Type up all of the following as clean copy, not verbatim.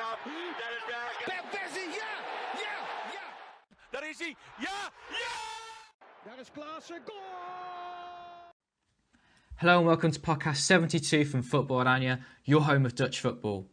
Bergkamp. Dennis Bergkamp. Perversie, ja! Daar is hij. Ja! Daar is Klaassen, goal! Hello and welcome to podcast 72 from Football-Oranje, your home of Dutch football.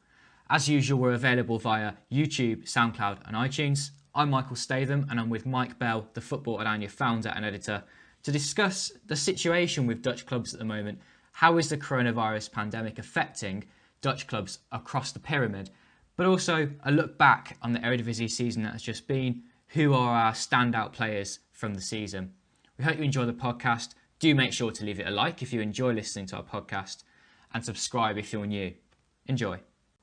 As usual, we're available via YouTube, SoundCloud and iTunes. I'm Michael Statham and I'm with Mike Bell, the Football-Oranje founder and editor, to discuss the situation with Dutch clubs at the moment. How is the coronavirus pandemic affecting Dutch clubs across the pyramid? But also a look back on the Eredivisie season that has just been. Who are our standout players from the season? We hope you enjoy the podcast. Do make sure to leave it a like if you enjoy listening to our podcast and subscribe if you're new. Enjoy.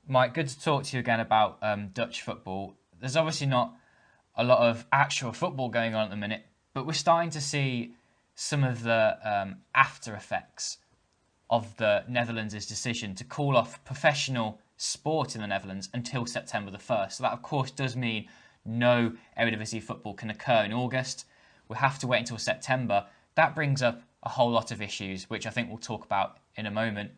Mike, good to talk to you again about Dutch football. There's obviously not a lot of actual football going on at the minute, but we're starting to see some of the after effects of the Netherlands' decision to call off professional sport in the Netherlands until September the 1st. So that, of course, does mean no Eredivisie football can occur in August. We'll have to wait until September. That brings up a whole lot of issues, which I think we'll talk about in a moment.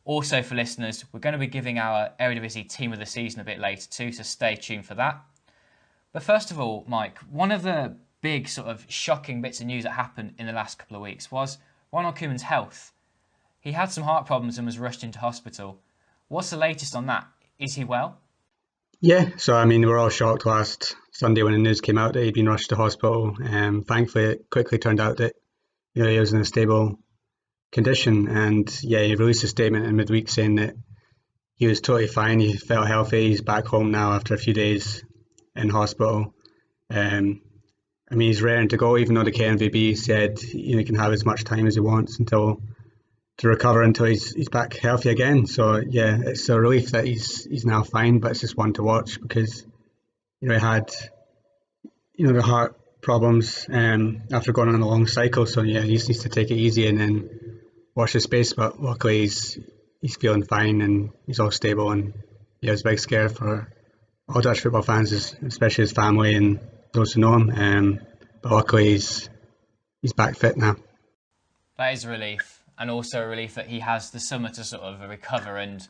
Also, for listeners, we're going to be giving our Eredivisie team of the season a bit later too, so stay tuned for that. But first of all, Mike, one of the big sort of shocking bits of news that happened in the last couple of weeks was Ronald Koeman's health. He had some heart problems and was rushed into hospital. What's the latest on that? Is he well? Yeah, so I mean, we were all shocked last Sunday when the news came out that he'd been rushed to hospital. Thankfully, it quickly turned out that he was in a stable condition, and he released a statement in midweek saying that he was totally fine. He felt healthy. He's back home now after a few days in hospital. He's raring to go, even though the KNVB said he can have as much time as he wants to recover until he's back healthy again. So it's a relief that he's now fine, but it's just one to watch because he had the heart problems after going on a long cycle. So he just needs to take it easy and then watch his space. But luckily he's feeling fine and he's all stable, and it's a big scare for all Dutch football fans, especially his family and those who know him. But luckily he's back fit now. That is a relief. And also a relief that he has the summer to sort of recover and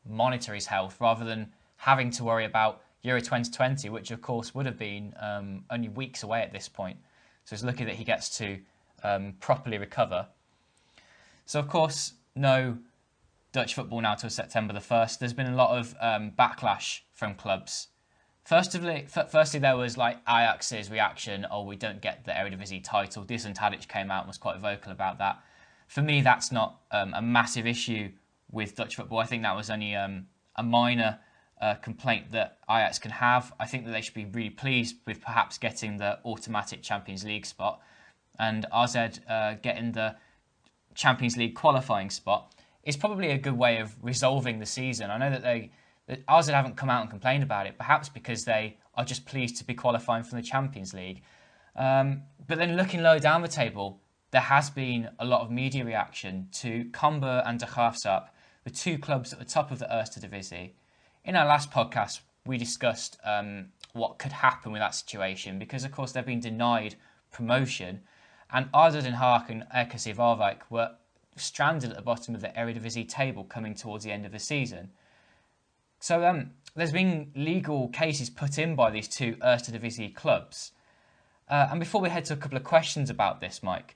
monitor his health rather than having to worry about Euro 2020, which of course would have been only weeks away at this point. So it's lucky that he gets to properly recover. So of course, no Dutch football now till September the 1st. There's been a lot of backlash from clubs. Firstly, there was like Ajax's reaction, we don't get the Eredivisie title. Tadic came out and was quite vocal about that. For me, that's not a massive issue with Dutch football. I think that was only a minor complaint that Ajax can have. I think that they should be really pleased with perhaps getting the automatic Champions League spot, and AZ getting the Champions League qualifying spot is probably a good way of resolving the season. I know that AZ haven't come out and complained about it, perhaps because they are just pleased to be qualifying from the Champions League. But then looking lower down the table, there has been a lot of media reaction to Cambuur and De Graafschap, the two clubs at the top of the Eredivisie. In our last podcast, we discussed what could happen with that situation because, of course, they've been denied promotion, and AZ Den Haag and RKC Waalwijk were stranded at the bottom of the Eredivisie table coming towards the end of the season. So there's been legal cases put in by these two Eredivisie clubs. And before we head to a couple of questions about this, Mike,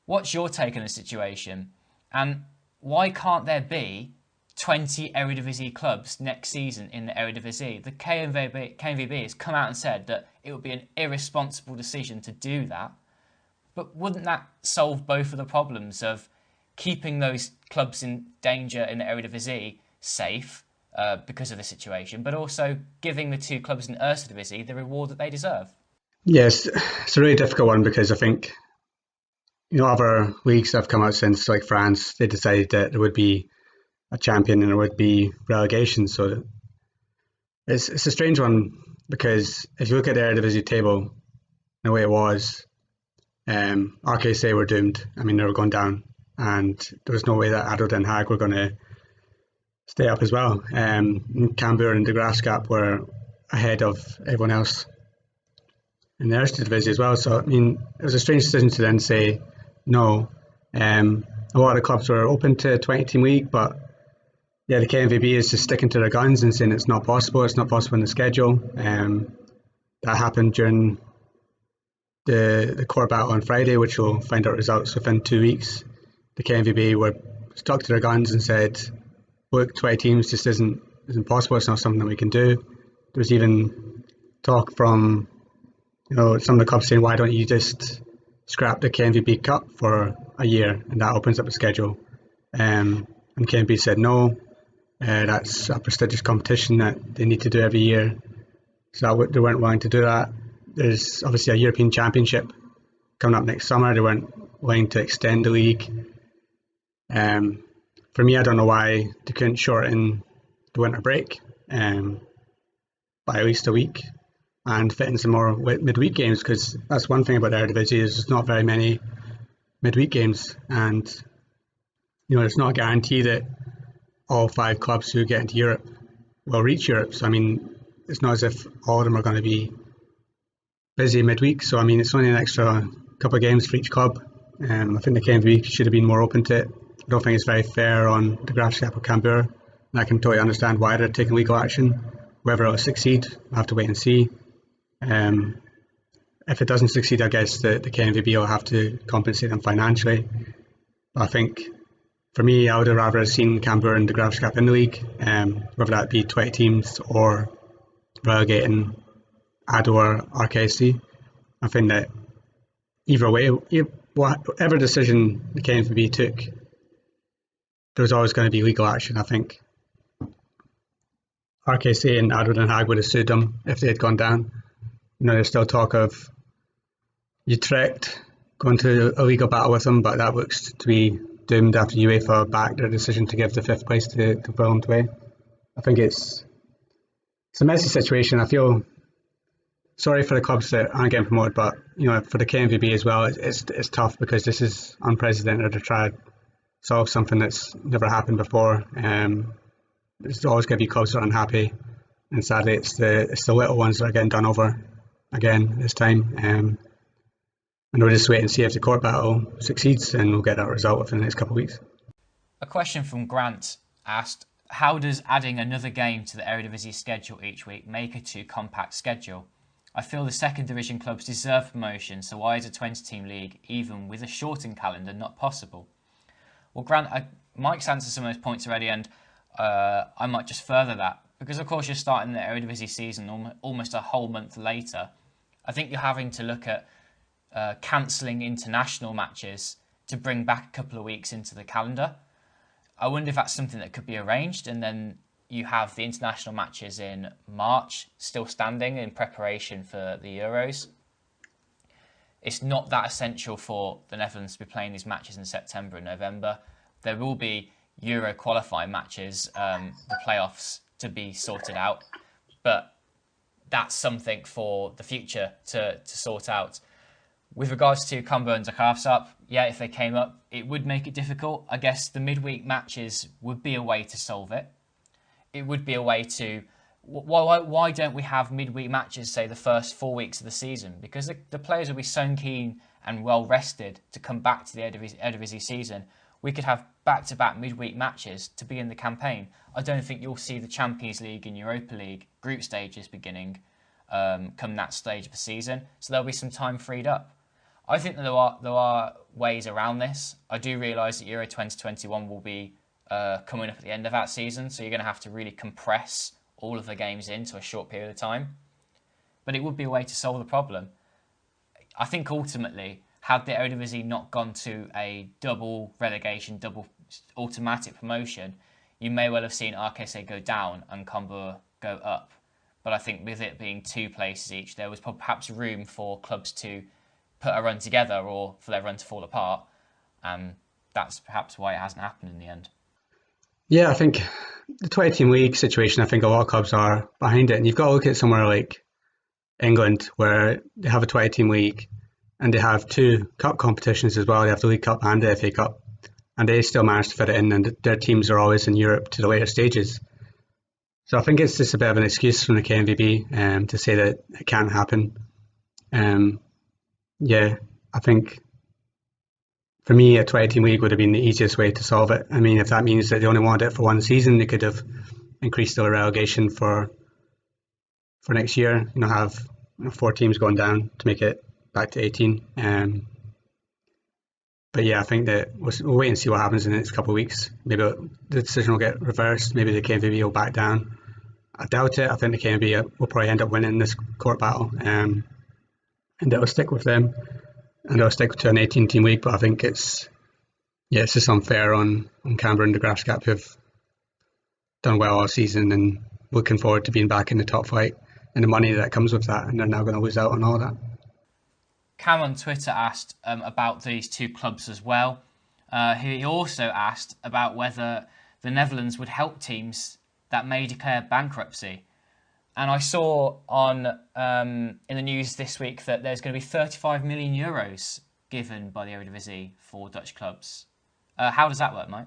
what's your take on the situation, and why can't there be 20 Eredivisie clubs next season in the Eredivisie? The KNVB has come out and said that it would be an irresponsible decision to do that, but wouldn't that solve both of the problems of keeping those clubs in danger in the Eredivisie safe because of the situation, but also giving the two clubs in Eredivisie the reward that they deserve? Yes, it's a really difficult one because I think other leagues that have come out since, like France, they decided that there would be a champion and there would be relegation. So it's a strange one because if you look at the Eredivisie table, the way it was, RKC were doomed. I mean, they were going down, and there was no way that ADO Den Haag were going to stay up as well. Cambuur and De Graafschap were ahead of everyone else in the Eredivisie as well. So, I mean, it was a strange decision to then say no. A lot of clubs were open to a 20-team league, but the KNVB is just sticking to their guns and saying it's not possible. It's not possible in the schedule. That happened during the core battle on Friday, which we'll find out results within 2 weeks. The KNVB were stuck to their guns and said, look, 20 teams just isn't possible. It's not something that we can do. There was even talk from some of the clubs saying, why don't you just scrap the KNVB Cup for a year, and that opens up the schedule. And KNVB said no, that's a prestigious competition that they need to do every year, so they weren't willing to do that. There's obviously a European Championship coming up next summer. They weren't willing to extend the league. For me, I don't know why they couldn't shorten the winter break by at least a week and fit in some more midweek games, because that's one thing about the Eredivisie is there's not very many midweek games, and it's not a guarantee that all 5 clubs who get into Europe will reach Europe. So I mean, it's not as if all of them are going to be busy midweek. So I mean, it's only an extra couple of games for each club. I think the KNVB should have been more open to it. I don't think it's very fair on the Graafschap or Cambuur, and I can totally understand why they're taking legal action. Whether it'll succeed, we'll have to wait and see. If it doesn't succeed, I guess the KNVB will have to compensate them financially. But I think, for me, I would have rather seen Cambuur and the Graafschap in the league, whether that be 20 teams or relegating ADO or RKC. I think that either way, whatever decision the KNVB took, there was always going to be legal action. I think RKC and ADO Den Haag would have sued them if they had gone down. There's still talk of Utrecht going to a legal battle with them, but that looks to be doomed after UEFA backed their decision to give the 5th place to Willem II. I think it's a messy situation. I feel sorry for the clubs that aren't getting promoted, but for the KNVB as well, it's tough because this is unprecedented to try to solve something that's never happened before. There's always going to be clubs that are unhappy, and sadly it's the little ones that are getting done over again this time. And we'll just wait and see if the court battle succeeds, and we'll get that result within the next couple of weeks. A question from Grant asked, how does adding another game to the Eredivisie schedule each week make a too compact schedule? I feel the second division clubs deserve promotion, so why is a 20-team league, even with a shortened calendar, not possible? Well, Grant, Mike's answered some of those points already, and I might just further that. Because, of course, you're starting the Eredivisie season almost a whole month later. I think you're having to look at cancelling international matches to bring back a couple of weeks into the calendar. I wonder if that's something that could be arranged, and then you have the international matches in March still standing in preparation for the Euros. It's not that essential for the Netherlands to be playing these matches in September and November. There will be Euro qualifying matches, the playoffs to be sorted out, but that's something for the future to sort out. With regards to Cambuur and Graafschap, if they came up, it would make it difficult. I guess the midweek matches would be a way to solve it. It would be a way to... Why don't we have midweek matches, say, the first 4 weeks of the season? Because the players will be so keen and well rested to come back to the Eredivisie season. We could have back-to-back midweek matches to begin the campaign. I don't think you'll see the Champions League and Europa League group stages beginning come that stage of the season. So there'll be some time freed up. I think that there are ways around this. I do realise that Euro 2021 will be coming up at the end of that season, so you're going to have to really compress all of the games into a short period of time. But it would be a way to solve the problem. I think ultimately, had the Eredivisie not gone to a double relegation, double automatic promotion, you may well have seen RKC go down and Cambuur go up. But I think with it being 2 places each, there was perhaps room for clubs to put a run together or for their run to fall apart. And that's perhaps why it hasn't happened in the end. Yeah, I think the 20-team league situation, I think a lot of clubs are behind it. And you've got to look at somewhere like England, where they have a 20-team league and they have 2 cup competitions as well. They have the League Cup and the FA Cup. And they still manage to fit it in, and their teams are always in Europe to the later stages. So I think it's just a bit of an excuse from the KNVB to say that it can't happen. I think for me, a 20-team league would have been the easiest way to solve it. I mean, if that means that they only wanted it for one season, they could have increased the relegation for next year. Have 4 teams going down to make it back to 18. But yeah, I think that we'll wait and see what happens in the next couple of weeks. Maybe the decision will get reversed. Maybe the KNVB will back down. I doubt it. I think the KNVB will probably end up winning this court battle, and they'll stick with them, and they'll stick to an 18-team league. But I think it's just unfair on Canberra and the Graafschap, who've done well all season and looking forward to being back in the top flight, and the money that comes with that, and they're now going to lose out on all that. Cam on Twitter asked about these two clubs as well. He also asked about whether the Netherlands would help teams that may declare bankruptcy. And I saw on in the news this week that there's going to be 35 million euros given by the Eredivisie for Dutch clubs. How does that work, Mike?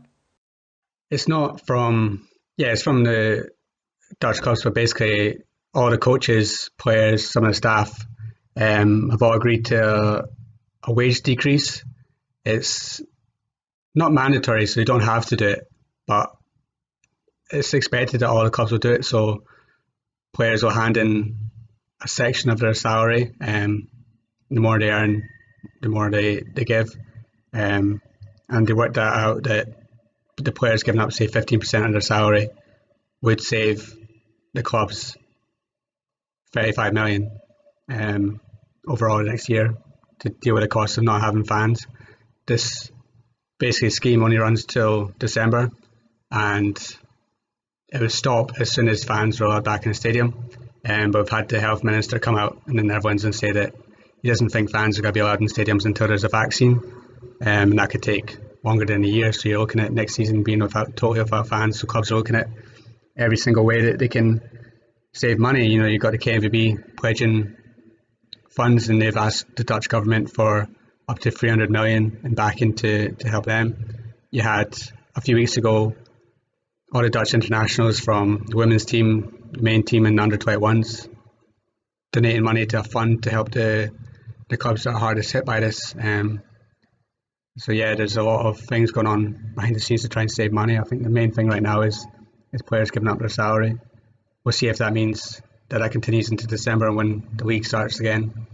It's not from... it's from the Dutch clubs, but basically all the coaches, players, some of the staff have all agreed to a wage decrease. It's not mandatory, so you don't have to do it, but it's expected that all the clubs will do it. So players will hand in a section of their salary. The more they earn, the more they give. And they worked that out that the players giving up, say, 15% of their salary would save the clubs 35 million overall next year to deal with the cost of not having fans. This basically scheme only runs till December, and it will stop as soon as fans are allowed back in the stadium. But we've had the health minister come out in the Netherlands and say that he doesn't think fans are going to be allowed in stadiums until there's a vaccine, and that could take longer than a year. So you're looking at next season being totally without fans. So clubs are looking at every single way that they can save money. You've got the KNVB pledging funds, and they've asked the Dutch government for up to 300 million in backing to help them. You had a few weeks ago all the Dutch internationals from the women's team, the main team, and the under-21s donating money to a fund to help the clubs that are hardest hit by this. So yeah, there's a lot of things going on behind the scenes to try and save money. I think the main thing right now is players giving up their salary. We'll see if that means that continues into December and when the league starts again.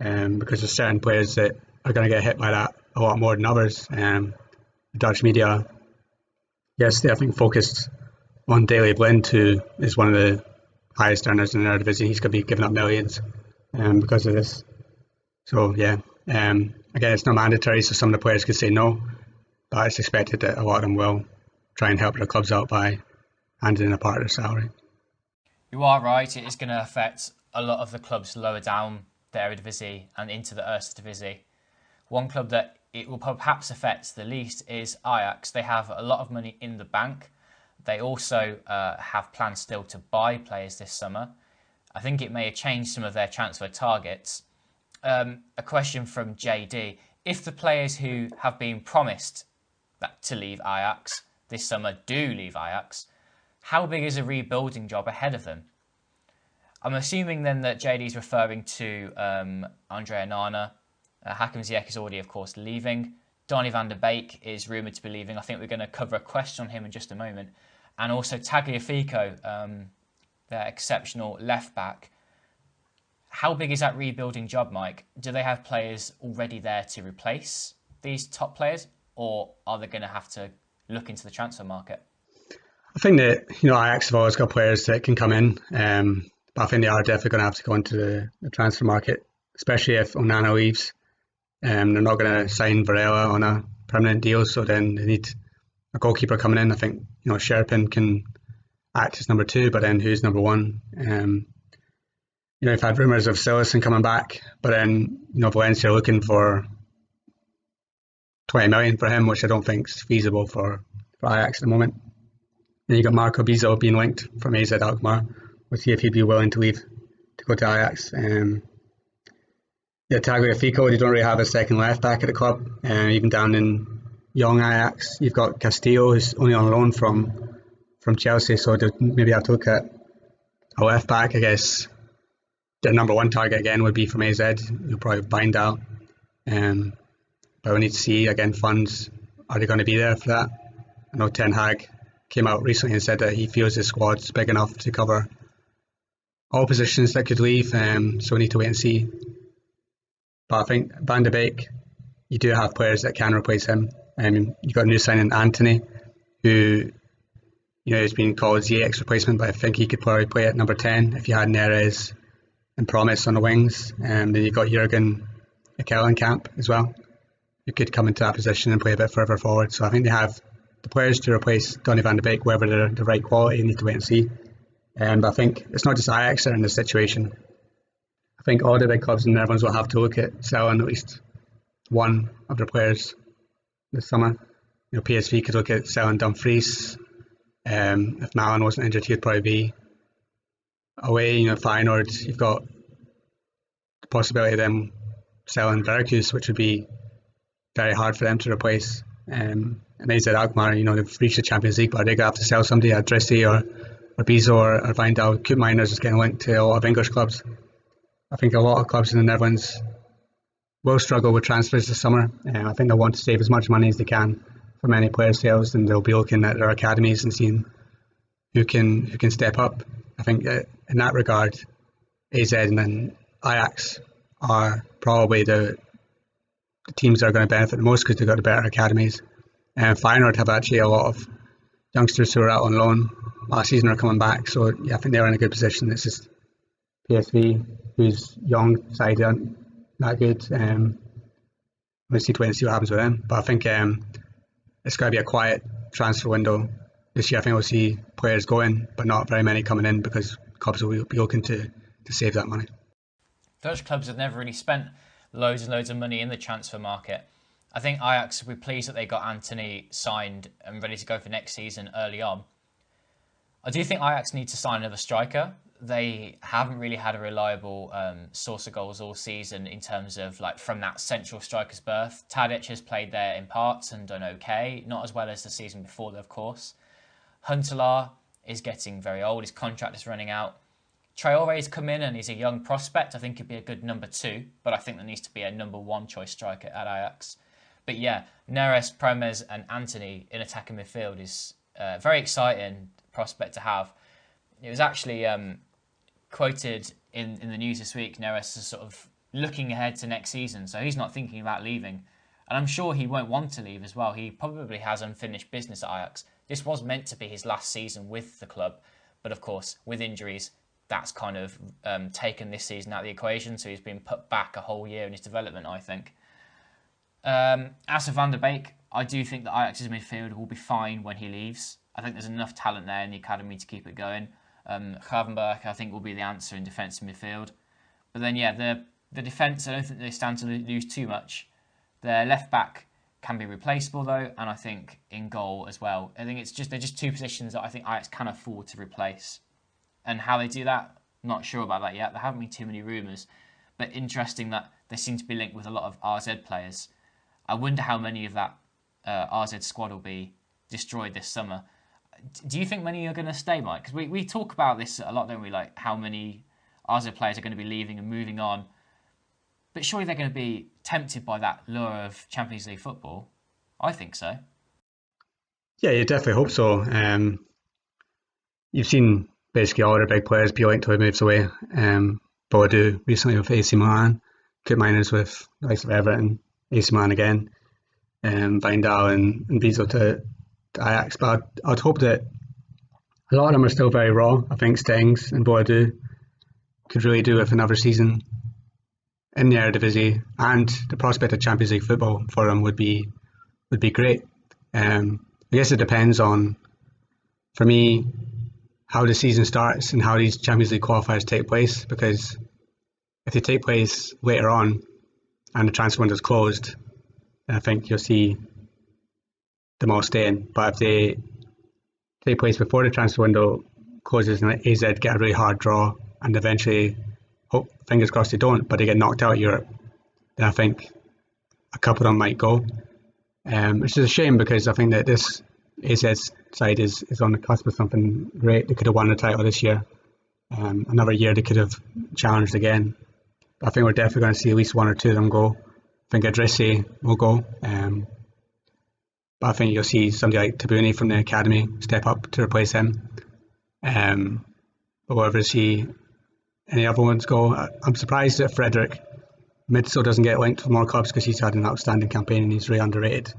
Because there's certain players that are going to get hit by that a lot more than others. The Dutch media, yes, they I think focused on Daley Blind, who is one of the highest earners in the Eredivisie. He's going to be giving up millions because of this. So yeah, again, it's not mandatory, so some of the players could say no, but it's expected that a lot of them will try and help their clubs out by handing in a part of their salary. You are right, it is going to affect a lot of the clubs lower down the Eredivisie and into the Eerste Divisie. One club that it will perhaps affect the least is Ajax. They have a lot of money in the bank. They also have plans still to buy players this summer. I think it may have changed some of their transfer targets. A question from JD. If the players who have been promised to leave Ajax this summer do leave Ajax, how big is a rebuilding job ahead of them? I'm assuming then that JD is referring to Andrea Nana. Hakim Ziyech is already, of course, leaving. Donny van der Beek is rumoured to be leaving. I think we're going to cover a question on him in just a moment. And also Tagliafico, their exceptional left-back. How big is that rebuilding job, Mike? Do they have players already there to replace these top players? Or are they going to have to look into the transfer market? I think that, Ajax have always got players that can come in. But I think they are definitely going to have to go into the transfer market, especially if Onana leaves. They're not going to sign Varela on a permanent deal, so then they need a goalkeeper coming in. I think Sherpin can act as number 2, but then who's number 1? You've had rumours of Sillerson coming back, but then Valencia are looking for 20 million for him, which I don't think is feasible for Ajax at the moment. Then you got Marco Bizzo being linked from AZ Alkmaar. We'll see if he'd be willing to leave to go to Ajax. Tagliafico, they don't really have a second left back at the club. Even down in young Ajax, you've got Castillo, who's only on loan from Chelsea, so they maybe have to look at a left back. I guess their number 1 target again would be from AZ. You'll probably Bindal. but we need to see, again, funds, are they going to be there for that? I know Ten Hag came out recently and said that he feels his squad's big enough to cover all positions that could leave, so we need to wait and see. But I think Van de Beek, you do have players that can replace him. You've got a new signing, Anthony, who has been called Ziyech's replacement, but I think he could probably play at number 10 if you had Neres and Promise on the wings. Then you've got Jurgen Ekkelenkamp as well, who could come into that position and play a bit further forward. So I think they have the players to replace Donny van de Beek, whether they're the right quality, you need to wait and see. But I think it's not just Ajax that are in this situation. I think all the big clubs in the Netherlands will have to look at selling at least one of their players this summer. PSV could look at selling Dumfries. If Malin wasn't injured, he'd probably be away. Feyenoord, you've got the possibility of them selling Veracruz, which would be very hard for them to replace. And AZ Alkmaar, they've reached the Champions League, but are they going to have to sell somebody, Adrissi or Bizo or Wijndal? Koop Miners is getting linked to a lot of English clubs. I think a lot of clubs in the Netherlands will struggle with transfers this summer. I think they'll want to save as much money as they can from any player sales, and they'll be looking at their academies and seeing who can step up. I think in that regard, AZ and then Ajax are probably the teams that are going to benefit the most because they've got the better academies. And Feyenoord have actually a lot of youngsters who are out on loan last season are coming back, so yeah, I think they're in a good position. It's just PSV, who's young side, aren't that good. We'll see what happens with them, but I think it's going to be a quiet transfer window this year. I think we'll see players going, but not very many coming in because clubs will be looking to save that money. Dutch clubs have never really spent loads and loads of money in the transfer market. I think Ajax will be pleased that they got Anthony signed and ready to go for next season early on. I do think Ajax need to sign another striker. They haven't really had a reliable source of goals all season in terms of from that central striker's berth. Tadic has played there in parts and done okay, not as well as the season before, of course. Huntelaar is getting very old, his contract is running out. Traore's come in and he's a young prospect. I think he'd be a good number 2, but I think there needs to be a number 1 choice striker at Ajax. But yeah, Neres, Promes and Anthony in attacking midfield is a very exciting prospect to have. It was actually quoted in the news this week, Neres is sort of looking ahead to next season, so he's not thinking about leaving. And I'm sure he won't want to leave as well. He probably has unfinished business at Ajax. This was meant to be his last season with the club, but of course, with injuries, that's kind of taken this season out of the equation, so he's been put back a whole year in his development, I think. As for Van der Beek, I do think that Ajax's midfield will be fine when he leaves. I think there's enough talent there in the academy to keep it going. Gravenberch, I think, will be the answer in defensive midfield. But then, yeah, the defence, I don't think they stand to lose too much. Their left back can be replaceable, though, and I think in goal as well. I think they're just 2 positions that I think Ajax can afford to replace. And how they do that, not sure about that yet. There haven't been too many rumours. But interesting that they seem to be linked with a lot of RZ players. I wonder how many of that RZ squad will be destroyed this summer. Do you think many are going to stay, Mike? Because we talk about this a lot, don't we? Like how many RZ players are going to be leaving and moving on. But surely they're going to be tempted by that lure of Champions League football. I think so. Yeah, you definitely hope so. You've seen basically all their big players be linked till he moves away. Boadu recently with AC Milan, Koop Miners with the likes of Everton, AC Milan again, Wijndal and Bizo to Ajax. But I'd hope that a lot of them are still very raw. I think Stengs and Boadu could really do with another season in the Eredivisie, and the prospect of Champions League football for them would be great. I guess it depends on, for me, how the season starts and how these Champions League qualifiers take place, because if they take place later on and the transfer window is closed, then I think you'll see them all staying. But if they take place before the transfer window closes and AZ get a really hard draw and eventually, fingers crossed they don't, but they get knocked out of Europe, then I think a couple of them might go. Which is a shame, because I think that this AZ side is on the cusp of something great. They could have won the title this year. Another year they could have challenged again. But I think we're definitely going to see at least 1 or 2 of them go. think Idrissi will go. But I think you'll see somebody like Tabuni from the academy step up to replace him. But whether see any other ones go, I'm surprised that Frederick Midso doesn't get linked with more clubs because he's had an outstanding campaign and he's really underrated.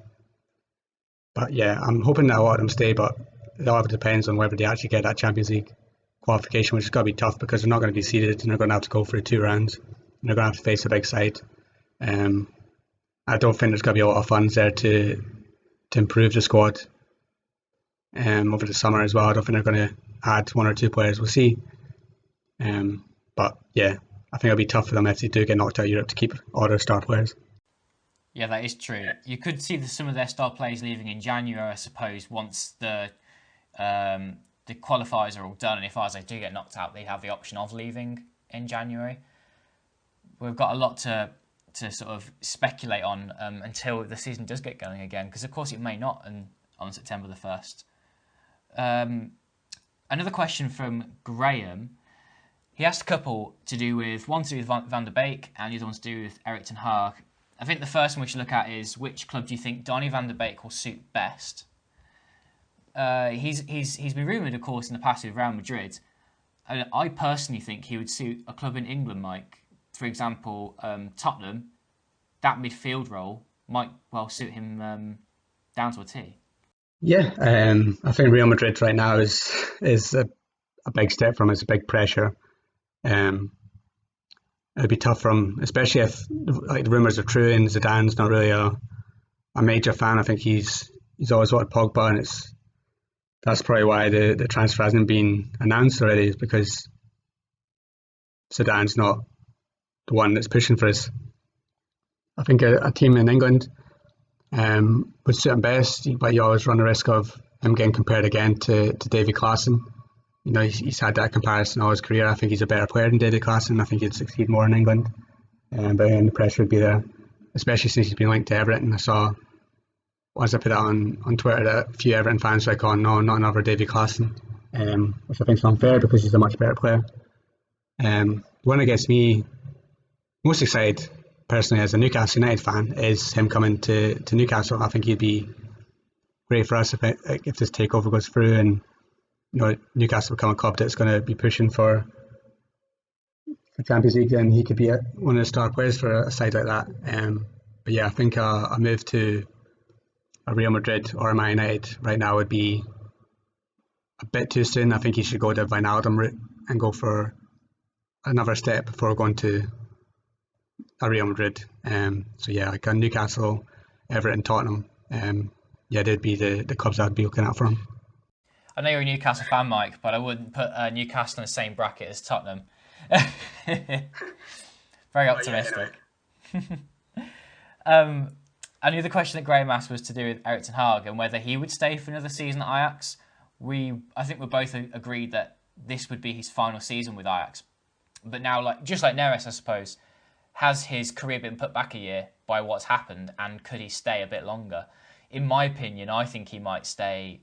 But yeah, I'm hoping that a lot of them stay, but it all depends on whether they actually get that Champions League qualification, which is going to be tough because they're not going to be seeded and they're going to have to go through 2 rounds. And they're going to have to face a big side. I don't think there's going to be a lot of funds there to improve the squad over the summer as well. I don't think they're going to add 1 or 2 players. We'll see. But yeah, I think it'll be tough for them if they do get knocked out of Europe to keep all their star players. Yeah, that is true. You could see some of their star players leaving in January, I suppose, once the qualifiers are all done. And if Arsenal do get knocked out, they have the option of leaving in January. We've got a lot to sort of speculate on until the season does get going again, because of course it may not on September the 1st. Another question from Graham. He asked a couple to do with, one to do with Van der Beek and the other one to do with Erik ten Hag. I think the first one we should look at is, which club do you think Donny van der Beek will suit best? He's been rumoured, of course, in the past with Real Madrid. And I personally think he would suit a club in England, Mike. For example, Tottenham. That midfield role might well suit him down to a T. Yeah, I think Real Madrid right now is a big step for him. It's a big pressure. It'd be tough for him, especially if like the rumours are true and Zidane's not really a major fan. I think he's always wanted Pogba, and that's probably why the transfer hasn't been announced already, is because Zidane's not the one that's pushing for us. I think a team in England would suit him best, but you always run the risk of him getting compared again to David Klaassen. You know, he's had that comparison all his career. I think he's a better player than David Klaassen. I think he'd succeed more in England. But then the pressure would be there, especially since he's been linked to Everton. I saw, once I put that on Twitter, that a few Everton fans were like, oh no, not another David Klaassen, which I think is unfair because he's a much better player. The one that gets me most excited, personally, as a Newcastle United fan, is him coming to Newcastle. I think he'd be great for us if this takeover goes through, and you know, Newcastle become a club that's going to be pushing for Champions League, and he could be one of the star players for a side like that. But yeah, I think a move to a Real Madrid or a Man United right now would be a bit too soon. I think he should go the Wijnaldum route and go for another step before going to a Real Madrid. So yeah, like a Newcastle, Everton, Tottenham, yeah, they'd be the clubs I'd be looking at for him. I know you're a Newcastle fan, Mike, but I wouldn't put Newcastle in the same bracket as Tottenham. Very optimistic. And the other question that Graham asked was to do with Erik ten Hag and whether he would stay for another season at Ajax. I think we both agreed that this would be his final season with Ajax. But now, just like Neres, I suppose, has his career been put back a year by what's happened, and could he stay a bit longer? In my opinion, I think he might stay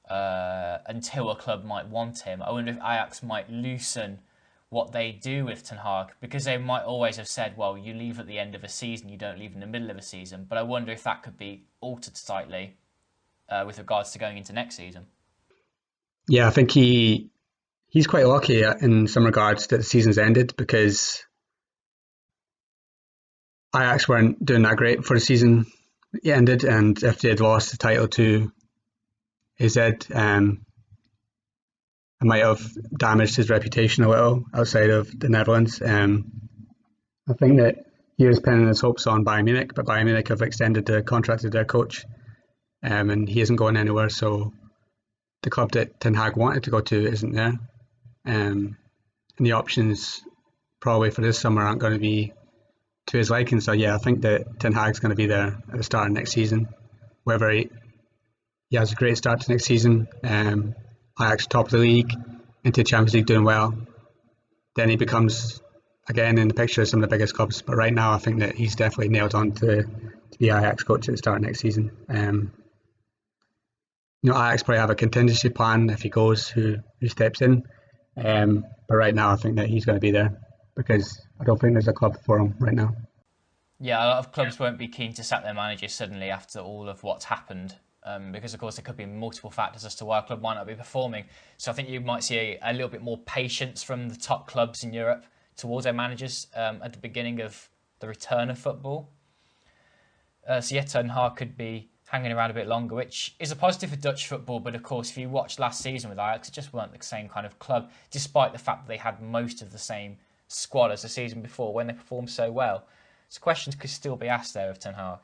until a club might want him. I wonder if Ajax might loosen what they do with Ten Hag, because they might always have said, well, you leave at the end of a season, you don't leave in the middle of a season. But I wonder if that could be altered slightly with regards to going into next season. Yeah, I think he's quite lucky in some regards that the season's ended, because Ajax weren't doing that great before the season ended, and if they had lost the title to AZ, it might have damaged his reputation a little outside of the Netherlands. I think that he was pinning his hopes on Bayern Munich, but Bayern Munich have extended the contract of their coach, and he isn't going anywhere, so the club that Ten Hag wanted to go to isn't there. And the options probably for this summer aren't going to be to his liking. So yeah, I think that Ten Hag's going to be there at the start of next season. Whether he has a great start to next season, Ajax top of the league, into Champions League doing well, then he becomes again in the picture of some of the biggest clubs. But right now I think that he's definitely nailed on to be Ajax coach at the start of next season. Ajax probably have a contingency plan if he goes, who steps in. But right now I think that he's going to be there, because I don't think there's a club for him right now. Yeah, a lot of clubs won't be keen to sack their managers suddenly after all of what's happened, because of course there could be multiple factors as to why a club might not be performing. So I think you might see a little bit more patience from the top clubs in Europe towards their managers at the beginning of the return of football. So yeah, Ten Hag could be hanging around a bit longer, which is a positive for Dutch football. But of course, if you watched last season with Ajax, it just weren't the same kind of club, despite the fact that they had most of the same squad as the season before when they performed so well. So questions could still be asked there of Ten Hag.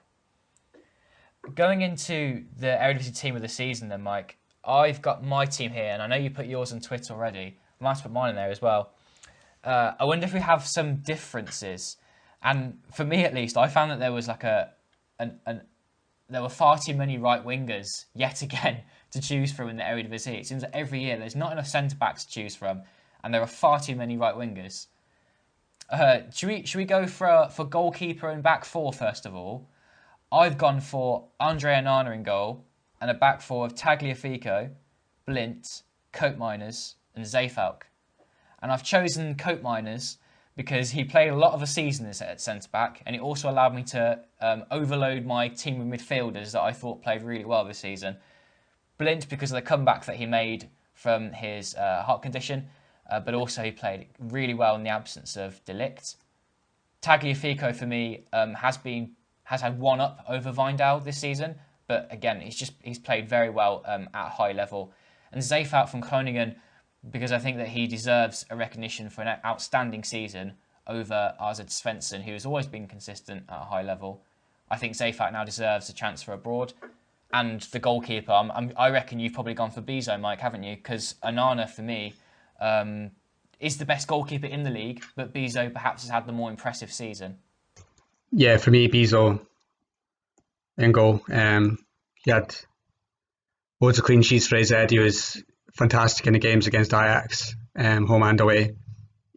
Going into the Eredivisie team of the season then, Mike, I've got my team here, and I know you put yours on Twitter already. I might put mine in there as well. I wonder if we have some differences. And for me, at least, I found that there was like there were far too many right wingers yet again to choose from in the Eredivisie. It seems that every year there's not enough centre backs to choose from, and there are far too many right wingers. Should we go for goalkeeper and back four first of all? I've gone for Andre Onana in goal and a back four of Tagliafico, Blint, Koopmeiners, and Zeefuik. And I've chosen Koopmeiners because he played a lot of a season at centre-back, and it also allowed me to overload my team of midfielders that I thought played really well this season. Blint because of the comeback that he made from his heart condition, but also he played really well in the absence of De Ligt. Tagliafico for me has had one up over Wijndal this season, but again he's played very well at a high level. And Zeefuik from Groningen, because I think that he deserves a recognition for an outstanding season over Arzed Svensson, who has always been consistent at a high level. I think Zeefuik now deserves a transfer abroad. And the goalkeeper, I reckon you've probably gone for Bezo, Mike, haven't you? Because Onana, for me, is the best goalkeeper in the league, but Bezo perhaps has had the more impressive season. Yeah, for me, Bezo in goal. He had loads of clean sheets for AZ. He was fantastic in the games against Ajax, home and away.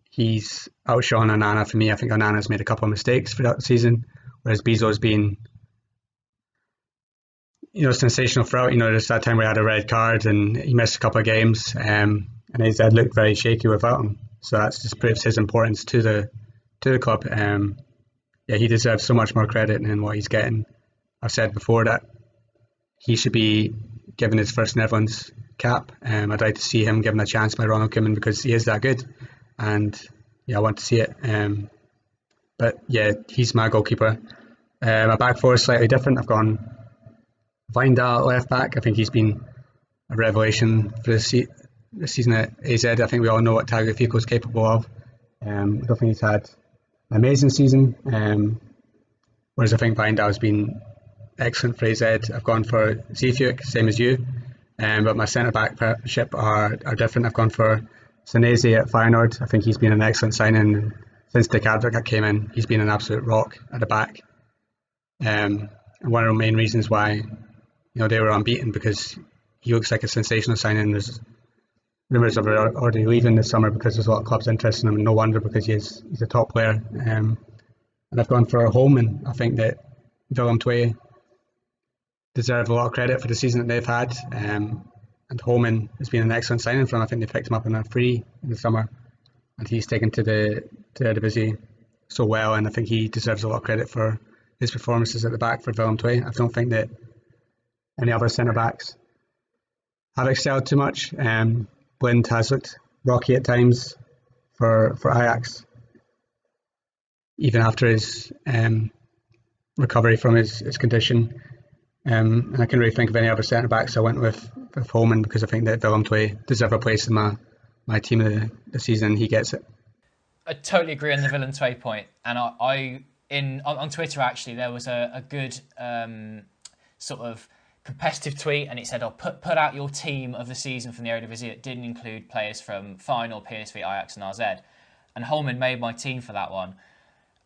He's outshone Onana for me. I think Onana's made a couple of mistakes throughout the season, whereas Bezo's been, sensational throughout. There's that time where he had a red card and he missed a couple of games, and AZ looked very shaky without him. So that just proves his importance to the club. He deserves so much more credit than what he's getting. I've said before that he should be given his first Netherlands cap. I'd like to see him given a chance by Ronald Koeman because he is that good, and I want to see it. But he's my goalkeeper. My back four is slightly different. I've gone Wijndal at left back. I think he's been a revelation for this season at AZ. I think we all know what Tagliafico is capable of. I don't think he's had an amazing season, whereas I think Wijndal has been excellent for AZ. I've gone for Zeefuik, same as you, but my centre-back partnership are different. I've gone for Senesi at Feyenoord. I think he's been an excellent signing. Since Dick Advocat came in, he's been an absolute rock at the back. And one of the main reasons why they were unbeaten, because he looks like a sensational signing. There's rumours of already leaving this summer because there's a lot of clubs interested in him, and no wonder, because he's a top player. And I've gone for Holman. I think that Willem II deserve a lot of credit for the season that they've had, and Holman has been an excellent signing for them. I think they picked him up on a free in the summer, and he's taken to the Eredivisie so well, and I think he deserves a lot of credit for his performances at the back for Willem II. I don't think that any other centre-backs have excelled too much. Blind has looked rocky at times for Ajax, even after his recovery from his condition. And I can't really think of any other centre-backs. I went with Holman because I think that Willem II deserve a place in my team of the season. He gets it. I totally agree on the Willem II point. And on Twitter, actually, there was a good sort of competitive tweet, and it said, put out your team of the season from the Eredivisie that didn't include players from Feyenoord, PSV, Ajax and RZ. And Holman made my team for that one.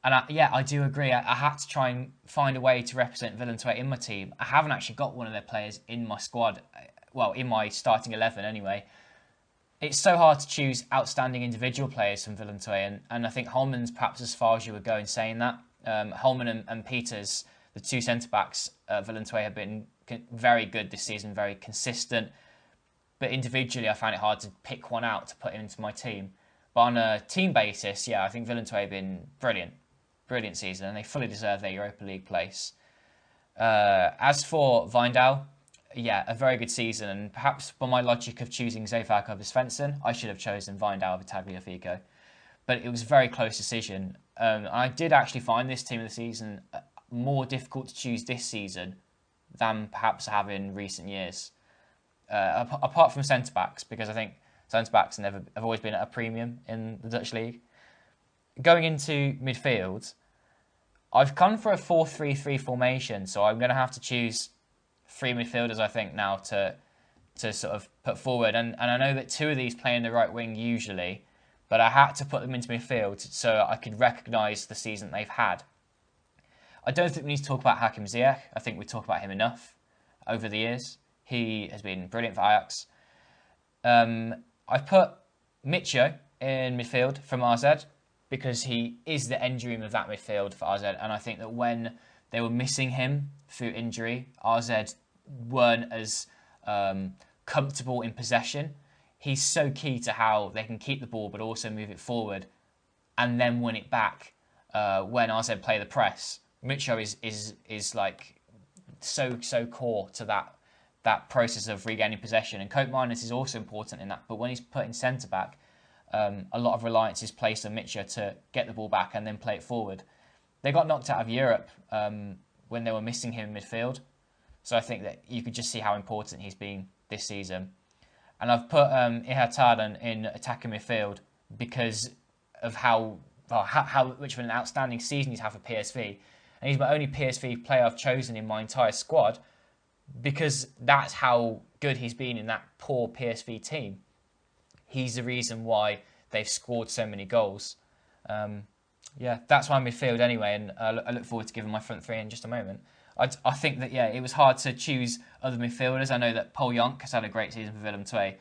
And I do agree. I had to try and find a way to represent Willem II in my team. I haven't actually got one of their players in my squad. Well, in my starting 11 anyway. It's so hard to choose outstanding individual players from Willem II, and I think Holman's perhaps as far as you would go in saying that. Holman and Peters, the two centre-backs at Willem II, have been very good this season, very consistent. But individually, I found it hard to pick one out to put into my team. But on a team basis, I think Willem II have been brilliant. brilliant season, and they fully deserve their Europa League place. As for Wijndal, yeah, a very good season, and perhaps by my logic of choosing Zeefuik over Svensson, I should have chosen Wijndal over Tagliafico. But it was a very close decision. I did actually find this team of the season more difficult to choose this season than perhaps I have in recent years. Apart from centre-backs, because I think centre-backs have always been at a premium in the Dutch league. Going into midfield, I've gone for a 4-3-3 formation, so I'm going to have to choose 3 midfielders, I think, now to sort of put forward. And I know that 2 of these play in the right wing usually, but I had to put them into midfield so I could recognise the season they've had. I don't think we need to talk about Hakim Ziyech. I think we talk about him enough over the years. He has been brilliant for Ajax. I've put Micho in midfield from RZ because he is the engine room of that midfield for RZ. And I think that when they were missing him through injury, RZ weren't as comfortable in possession. He's so key to how they can keep the ball but also move it forward and then win it back when RZ play the press. Micho is like so core to that process of regaining possession, and Koopmeiners is also important in that. But when he's put in centre back, a lot of reliance is placed on Micho to get the ball back and then play it forward. They got knocked out of Europe when they were missing him in midfield, so I think that you could just see how important he's been this season. And I've put Ihatarden in attacking midfield because of how much of an outstanding season he's had for PSV. And he's my only PSV player I've chosen in my entire squad because that's how good he's been in that poor PSV team. He's the reason why they've scored so many goals. Yeah, that's my midfield anyway, and I look forward to giving my front 3 in just a moment. I think that, yeah, it was hard to choose other midfielders. I know that Paul Jonk has had a great season for Willem II,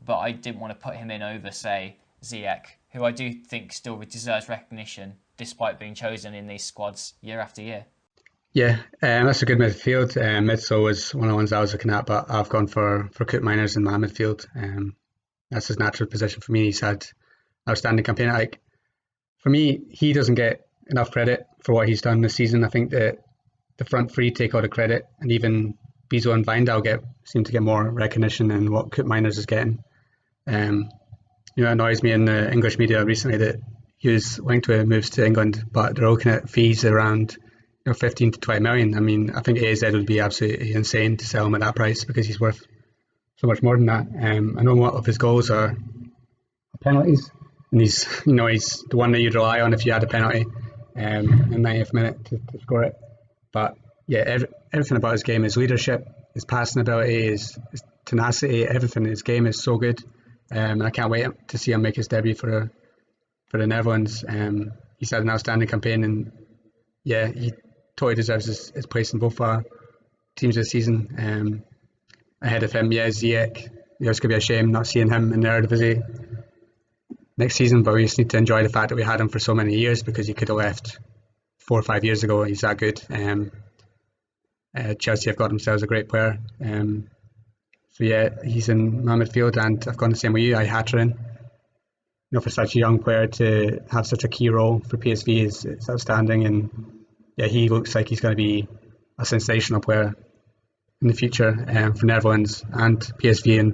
but I didn't want to put him in over, say, Ziyech, who I do think still deserves recognition despite being chosen in these squads year after year. Yeah, that's a good midfield. Mitso was one of the ones I was looking at, but I've gone for Koopmeiners in my midfield. That's his natural position for me. He's had an outstanding campaign. Like, for me, he doesn't get enough credit for what he's done this season. I think that the front 3 take all the credit, and even Bizo and Wijndal seem to get more recognition than what Koopmeiners is getting. It annoys me in the English media recently that he was linked with moves to England, but they're looking at fees around 15 to 20 million. I mean, I think AZ would be absolutely insane to sell him at that price because he's worth so much more than that. I know a lot of his goals are penalties, and he's the one that you'd rely on if you had a penalty in the 90th minute to score it. But yeah, everything about his game, his leadership, his passing ability, his tenacity, everything in his game is so good. And I can't wait to see him make his debut for the Netherlands. He's had an outstanding campaign, and yeah, he totally deserves his place in both our teams this season. Ahead of him, yeah, Ziyech. It's going to be a shame not seeing him in the Eredivisie next season, but we just need to enjoy the fact that we had him for so many years because he could have left 4 or 5 years ago. He's that good. Chelsea have got themselves a great player. So yeah, he's in my midfield, and I've gone the same with you. Ihattaren. For such a young player to have such a key role for PSV is outstanding, and yeah, he looks like he's going to be a sensational player in the future for Netherlands and PSV, and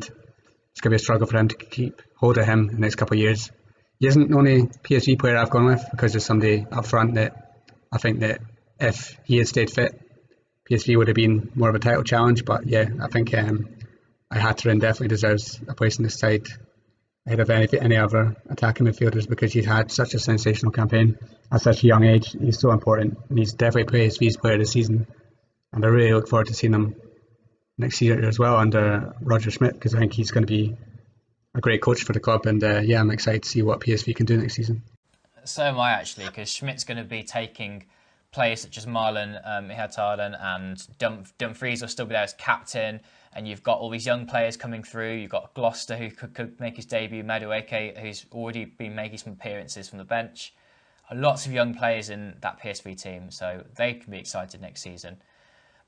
it's going to be a struggle for him to keep hold of him in the next couple of years. He isn't the only PSV player I've gone with because there's somebody up front that I think that if he had stayed fit, PSV would have been more of a title challenge. But yeah, I think Ihattaren definitely deserves a place in this side ahead of any other attacking midfielders because he's had such a sensational campaign at such a young age. He's so important, and he's definitely PSV's player this season. And I really look forward to seeing him next year as well under Roger Schmidt because I think he's going to be a great coach for the club. And yeah, I'm excited to see what PSV can do next season. So am I actually, because Schmidt's going to be taking players such as Marlon Ihattaren and Dumfries will still be there as captain. And you've got all these young players coming through. You've got Gloucester, who could make his debut, Madueke, who's already been making some appearances from the bench. Lots of young players in that PSV team, so they can be excited next season.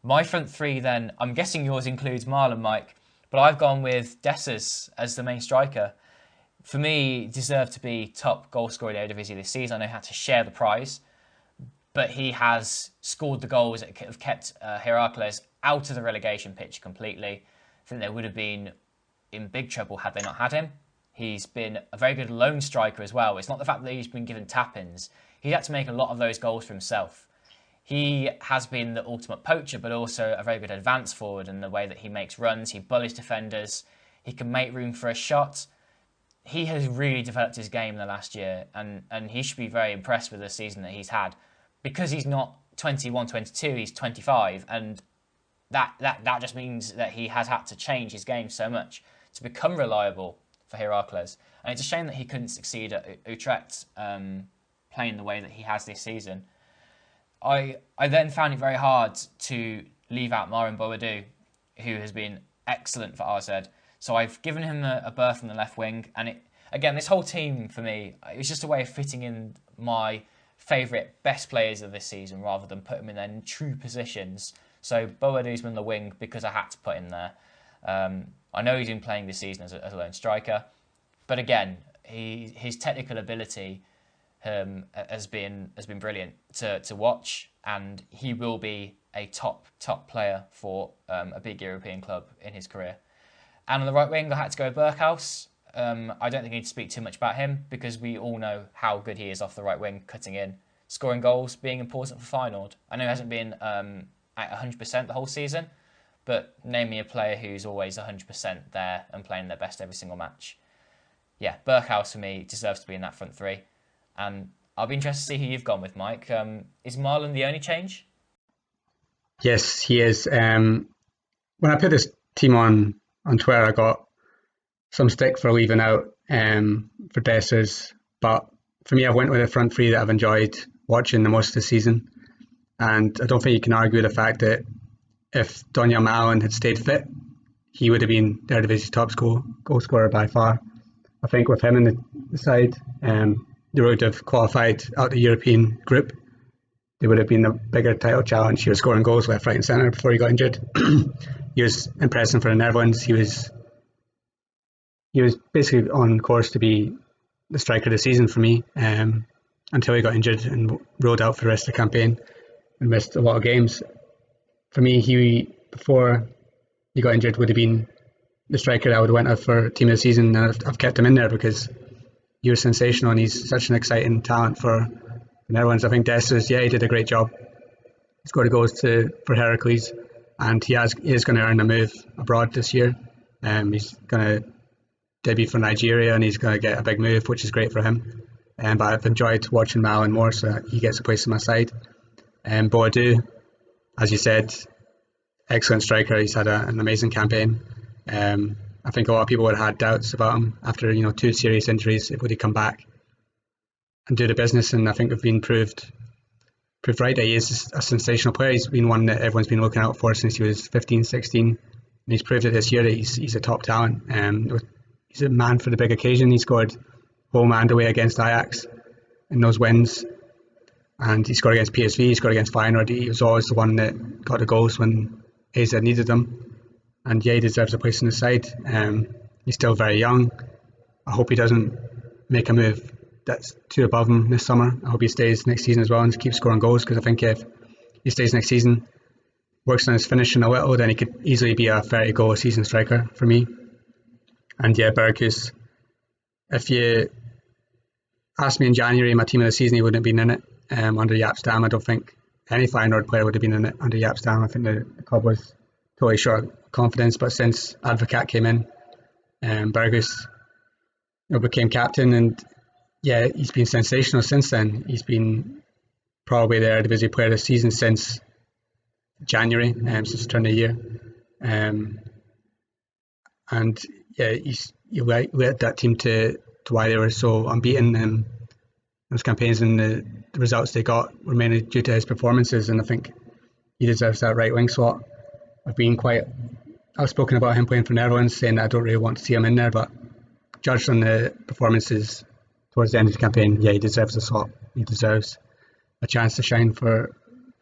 My front 3 then, I'm guessing yours includes Marlon, Mike, but I've gone with Dessers as the main striker. For me, deserved to be top goal scorer in the Eredivisie this season. I know he had to share the prize, but he has scored the goals that have kept Heracles out of the relegation pitch completely. I think they would have been in big trouble had they not had him. He's been a very good lone striker as well. It's not the fact that he's been given tap-ins. He had to make a lot of those goals for himself. He has been the ultimate poacher, but also a very good advance forward in the way that he makes runs, he bullies defenders, he can make room for a shot. He has really developed his game in the last year, and he should be very impressed with the season that he's had. Because he's not 21, 22, he's 25, and that just means that he has had to change his game so much to become reliable for Heracles. And it's a shame that he couldn't succeed at Utrecht playing the way that he has this season. I then found it very hard to leave out Marin Boadou, who has been excellent for RZ. So I've given him a berth on the left wing. And again, this whole team for me, it was just a way of fitting in my favourite, best players of this season rather than put them in their true positions. So Boadou's been the wing because I had to put him there. I know he's been playing this season as a lone striker. But again, his technical ability has been brilliant to watch, and he will be a top player for a big European club in his career. And on the right wing, I had to go with Berghuis. I don't think I need to speak too much about him because we all know how good he is off the right wing, cutting in, scoring goals, being important for Feyenoord. I know he hasn't been at 100% the whole season, but name me a player who's always 100% there and playing their best every single match. Yeah, Berghuis for me deserves to be in that front three. And I'll be interested to see who you've gone with, Mike. Is Marlon the only change? Yes, he is. When I put this team on Twitter, I got some stick for leaving out for Dessers. But for me, I went with a front three that I've enjoyed watching the most of the season. And I don't think you can argue the fact that if Donyell Malen had stayed fit, he would have been the Eredivisie top goal scorer by far. I think with him in the side, they would have qualified out the European group. They would have been a bigger title challenge. He was scoring goals left, right and centre before he got injured. He was impressive for the Netherlands. He was basically on course to be the striker of the season for me until he got injured and ruled out for the rest of the campaign and missed a lot of games. For me, he, before he got injured, would have been the striker that I would have went out for team of the season, and I've kept him in there because he was sensational and he's such an exciting talent for the Netherlands. I think Dessers, he did a great job. He scored goals for Heracles, and he is going to earn a move abroad this year. He's going to debut for Nigeria and he's going to get a big move, which is great for him. But I've enjoyed watching Malen more, so he gets a place on my side. Boadou, as you said, excellent striker. He's had an amazing campaign. I think a lot of people would have had doubts about him after 2 serious injuries. Would he come back and do the business? And I think we've been proved right that he is a sensational player. He's been one that everyone's been looking out for since he was 15, 16. And he's proved it this year that he's a top talent. He's a man for the big occasion. He scored home and away against Ajax in those wins. And he scored against PSV, he scored against Feyenoord. He was always the one that got the goals when AZ needed them. And he deserves a place on the side. He's still very young. I hope he doesn't make a move that's too above him this summer. I hope he stays next season as well and keeps scoring goals, because I think if he stays next season, works on his finishing a little, then he could easily be a 30 goal a season striker for me. And Berghuis, if you asked me in January my team of the season, he wouldn't have been in it under Jaap Stam. I don't think any Feyenoord player would have been in it under Jaap Stam. I think the club was totally short of confidence, but since Advocat came in, Berghuis became captain, and he's been sensational since then. He's been probably the Eredivisie player of the season since January, since the turn of the year. He led that team to why they were so unbeaten. Those campaigns and the results they got were mainly due to his performances, and I think he deserves that right wing slot. I've been quite outspoken about him playing for Netherlands, saying that I don't really want to see him in there, but judged on the performances towards the end of the campaign, he deserves a slot. He deserves a chance to shine for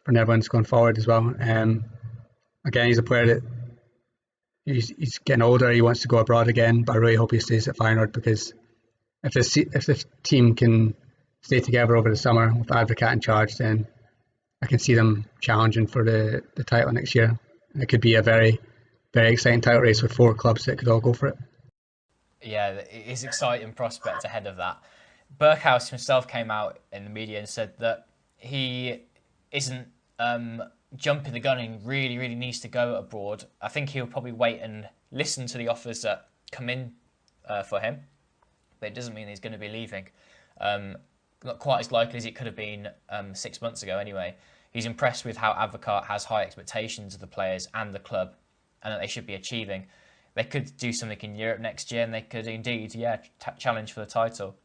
Netherlands going forward as well. Again, he's a player that he's getting older. He wants to go abroad again, but I really hope he stays at Feyenoord, because if this team can stay together over the summer with Advocat in charge, then I can see them challenging for the title next year. It could be a very, very exciting title race with 4 clubs that could all go for it. Yeah, it is exciting prospect ahead of that. Berghaus himself came out in the media and said that he isn't jumping the gun and really needs to go abroad. I think he'll probably wait and listen to the offers that come in for him, but it doesn't mean he's going to be leaving. Not quite as likely as it could have been 6 months ago anyway. He's impressed with how Advocaat has high expectations of the players and the club, and that they should be achieving. They could do something in Europe next year, and they could indeed, challenge for the title.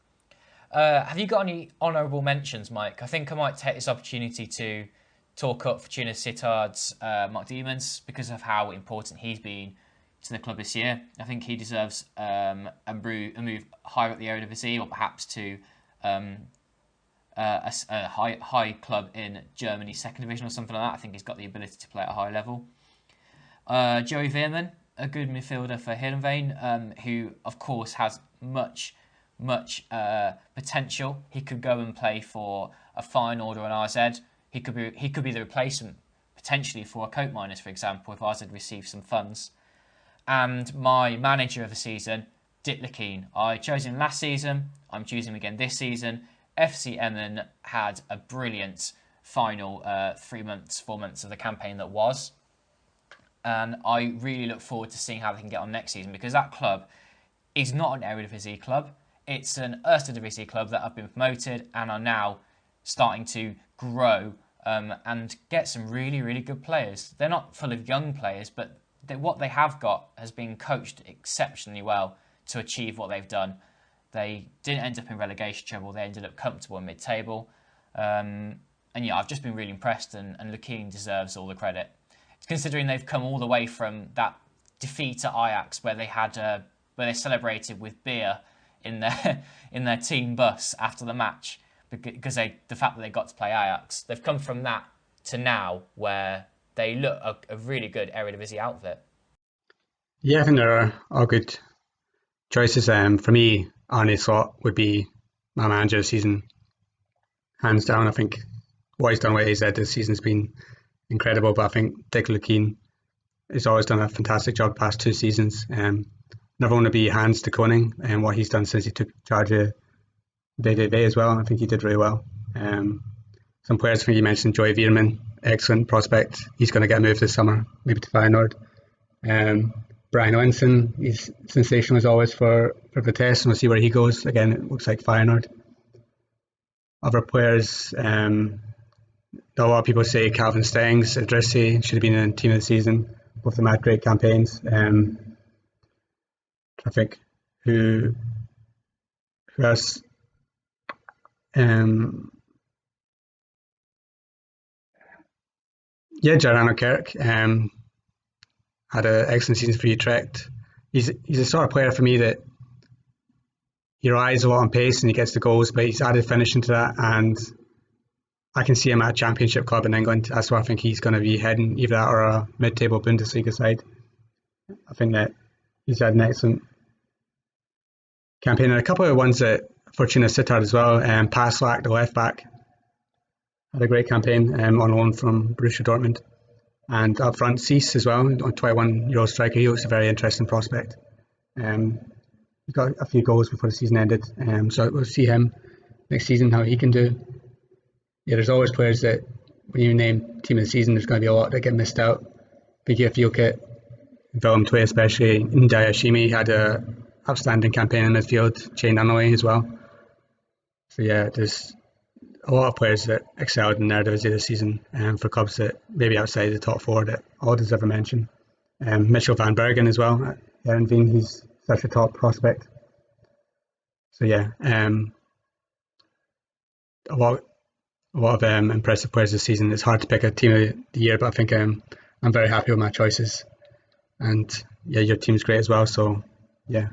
Have you got any honourable mentions, Mike? I think I might take this opportunity to talk up Fortuna Sittard's Mark Diemans because of how important he's been to the club this year. I think he deserves a move higher at the Eredivisie, or perhaps to a high club in Germany's second division or something like that. I think he's got the ability to play at a high level. Joey Veeneman, a good midfielder for Heerenveen, who of course has much potential. He could go and play for a Feyenoord or an RZ. He could be the replacement potentially for a Koopmeiners, for example, if RZ receives some funds. And my manager of the season, Ditlekien. I chose him last season. I'm choosing him again this season. FC Emmen had a brilliant final 4 months of the campaign that was. And I really look forward to seeing how they can get on next season, because that club is not an Eredivisie club. It's an Eredivisie club that have been promoted and are now starting to grow and get some really good players. They're not full of young players, but what they have got has been coached exceptionally well to achieve what they've done. They didn't end up in relegation trouble. They ended up comfortable in mid-table. And I've just been really impressed, and Lukien deserves all the credit, considering they've come all the way from that defeat at Ajax, where they celebrated with beer in their team bus after the match, because the fact that they got to play Ajax. They've come from that to now, where they look a really good Eredivisie outfit. Yeah, I think there are all good choices. For me, Arne Slot would be my manager this season, hands down. I think what he's done with AZ this season has been incredible, but I think Dick Lukien has always done a fantastic job the past 2 seasons. Never want to be hands to Koning and what he's done since he took charge of VVV as well. I think he did really well. Some players, I think you mentioned Joey Veeneman, excellent prospect. He's going to get a move this summer, maybe to Feyenoord. Brian Owenson, he's sensational as always for Vitesse, and we'll see where he goes. Again, it looks like Feyenoord. Other players, a lot of people say Calvin Stengs, Idrissi should have been in team of the season. Both of them had great campaigns. I think who else? Jarano Kirk had an excellent season for Utrecht. He's a sort of player for me that he relies a lot on pace and he gets the goals, but he's added finishing to that, and I can see him at a championship club in England. That's where I think he's going to be heading, either that or a mid-table Bundesliga side. I think that he's had an excellent campaign, and a couple of ones that Fortuna Sittard as well. Paslak, the left back, had a great campaign on loan from Borussia Dortmund. And up front, Cease as well, a 21-year-old striker. He looks a very interesting prospect. He got a few goals before the season ended, so we'll see him next season, how he can do. Yeah, there's always players that, when you name team of the season, there's going to be a lot that get missed out. But if you look at Willem II especially, Ndai Ashimi had an outstanding campaign in midfield, Jane Dunaway as well. So yeah, there's a lot of players that excelled in their Eredivisie this season for clubs that maybe outside the top 4 that all deserve a mention. Mitchell van Bergen as well at Heerenveen, he's such a top prospect. So yeah, a lot of impressive players this season. It's hard to pick a team of the year, but I think I'm very happy with my choices. And yeah, your team's great as well, so yeah.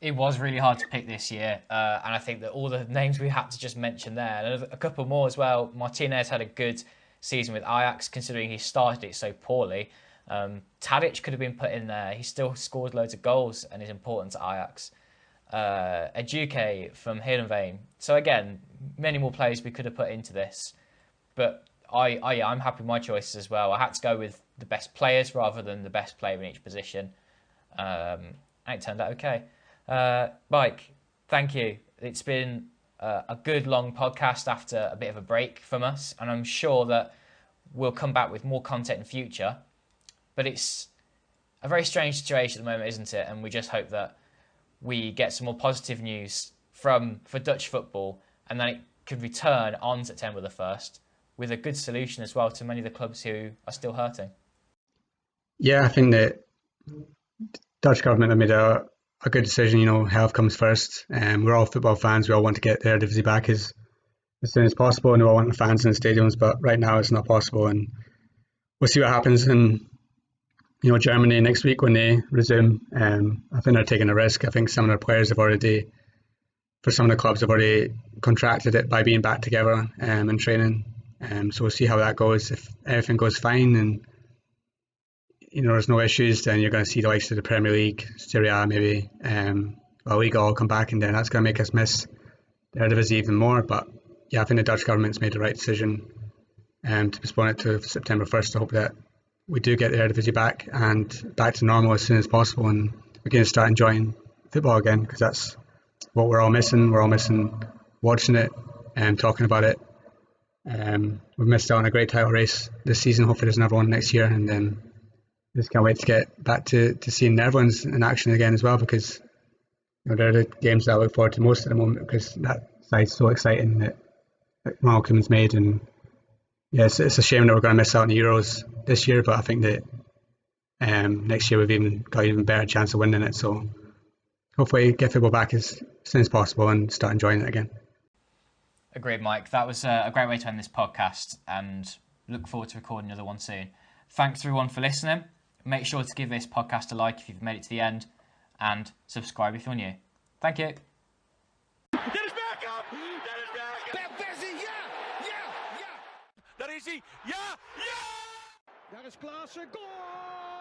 It was really hard to pick this year, and I think that all the names we had to just mention there, and a couple more as well. Martinez had a good season with Ajax, considering he started it so poorly. Tadic could have been put in there. He still scored loads of goals and is important to Ajax. Eduke from Heerenveen. So again, many more players we could have put into this. But I'm happy with my choices as well. I had to go with the best players rather than the best player in each position. And it turned out okay. Mike, thank you. It's been a good long podcast after a bit of a break from us, and I'm sure that we'll come back with more content in future. But it's a very strange situation at the moment, isn't it? And we just hope that we get some more positive news for Dutch football, and then it could return on September the 1st with a good solution as well to many of the clubs who are still hurting. Yeah, I think that Dutch government have made a good decision. You know, health comes first. We're all football fans. We all want to get the Eredivisie back as soon as possible, and we all want the fans in the stadiums. But right now, it's not possible, and we'll see what happens in Germany next week when they resume. I think they're taking a risk. I think some of their players for some of the clubs have already contracted it by being back together and training. So we'll see how that goes. If everything goes fine and there's no issues, then you're going to see the likes of the Premier League, Serie A maybe, La Liga all come back, and then that's going to make us miss the Eredivisie even more. But yeah, I think the Dutch government's made the right decision to postpone it to September 1st. I hope that we do get the Eredivisie back and back to normal as soon as possible, and we can start enjoying football again, because that's what we're all missing. We're all missing watching it and talking about it. We've missed out on a great title race this season. Hopefully there's another one next year, and just can't wait to get back to seeing the Netherlands in action again as well, because they're the games that I look forward to most at the moment, because that side's so exciting that Ronald Koeman's made. And yeah, it's a shame that we're going to miss out on the Euros this year, but I think that next year we've got an even better chance of winning it. So hopefully get football back as soon as possible and start enjoying it again. Agreed, Mike. That was a great way to end this podcast, and look forward to recording another one soon. Thanks everyone for listening. Make sure to give this podcast a like if you've made it to the end, and subscribe if you're new. Thank you. That is back up. That is back up. Van Persie, ja! Daar is hij. Ja! Ja! Daar is Klaassen, goal!